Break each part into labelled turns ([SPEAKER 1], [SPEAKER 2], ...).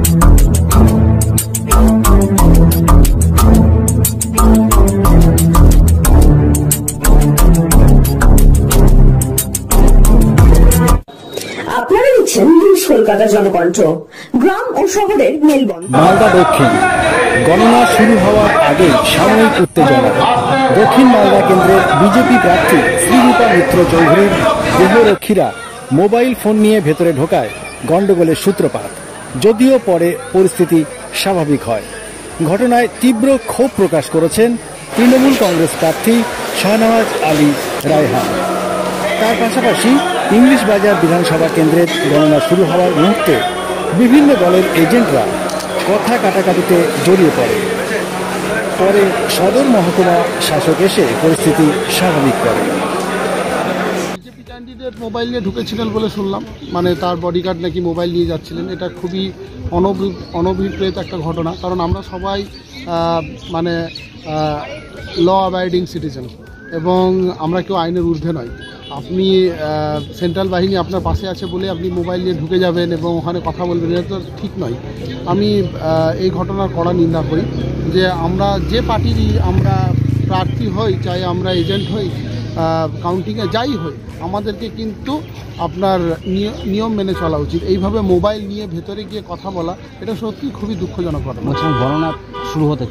[SPEAKER 1] আপনারা দেখছেন নিউজ কলকাতা জনকণ্ঠ। গ্রাম ও শহরের মেলবন্ধন।
[SPEAKER 2] মালদা দক্ষিণ গণনা শুরু হওয়ার আগে সাময়িক উত্তেজনা। দক্ষিণ মালদা কেন্দ্রের বিজেপি প্রার্থী শ্রীরূপা মিত্র চৌধুরীর দেহরক্ষীরা মোবাইল ফোন নিয়ে ভেতরে ঢোকায় গন্ডগোলের সূত্রপাত, যদিও পরে পরিস্থিতি স্বাভাবিক হয়। ঘটনায় তীব্র ক্ষোভ প্রকাশ করেছেন তৃণমূল কংগ্রেস প্রার্থী শাহনওয়াজ আলী রায়হান। তার পাশাপাশি ইংলিশ বাজার বিধানসভা কেন্দ্রের গণনা শুরু হওয়ার মুহূর্তে বিভিন্ন দলের এজেন্টরা কথা কাটাকাটিতে জড়িয়ে পড়ে। পরে সদর মহকুমা শাসক এসে পরিস্থিতি স্বাভাবিক করে।
[SPEAKER 3] বিজেপি ক্যান্ডিডেট মোবাইল নিয়ে ঢুকেছিলেন বলে শুনলাম, মানে তার বডিগার্ড নাকি মোবাইল নিয়ে যাচ্ছিলেন। এটা খুবই অনভিপ্রেত একটা ঘটনা, কারণ আমরা সবাই মানে ল অ্যাবাইডিং সিটিজেন এবং আমরা কেউ আইনের ঊর্ধ্বে নয়। আপনি সেন্ট্রাল বাহিনী আপনার পাশে আছে বলে আপনি মোবাইল নিয়ে ঢুকে যাবেন এবং ওখানে কথা বলবেন, এটা তো ঠিক নয়। আমি এই ঘটনার কড়া নিন্দা করি যে আমরা যে পার্টিরই আমরা প্রার্থী হই, চাই আমরা এজেন্ট হই, কাউন্টিংয়ে যাই হই, আমাদেরকে কিন্তু আপনার নিয়ম মেনে চলা উচিত। এইভাবে মোবাইল নিয়ে ভেতরে গিয়ে কথা বলা, এটা সত্যি খুবই দুঃখজনক ঘটনা।
[SPEAKER 4] গণনা শুরু হতে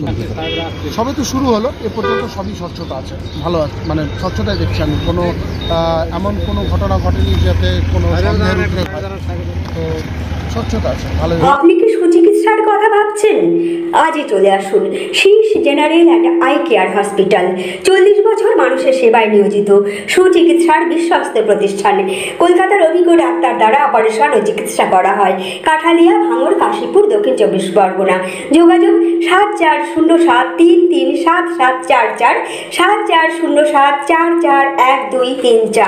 [SPEAKER 3] সবে তো শুরু হলো, এ পর্যন্ত সবই স্বচ্ছতা আছে, ভালো আছে, মানে স্বচ্ছতায় দেখছি আমি। কোনো এমন কোনো ঘটনা ঘটেনি যাতে কোনো তো স্বচ্ছতা আছে, ভালো।
[SPEAKER 1] আপনি কি সুচিকিৎসার কথা ভাবছেন? আজই চলে আসুন শীর্ষ general and eye care hospital. 40 বছর মানুষের সেবায় নিয়োজিত সুচিকিৎসার বিশ্বস্ত প্রতিষ্ঠান। কলকাতার অভিজ্ঞ ডাক্তার দ্বারা অপারেশন ও চিকিৎসা করা হয়। কাঠালিয়া, ভাঙড়, কাশীপুর, দক্ষিণ 24 পরগনা। যোগাযোগ 7407337744, 7407441234।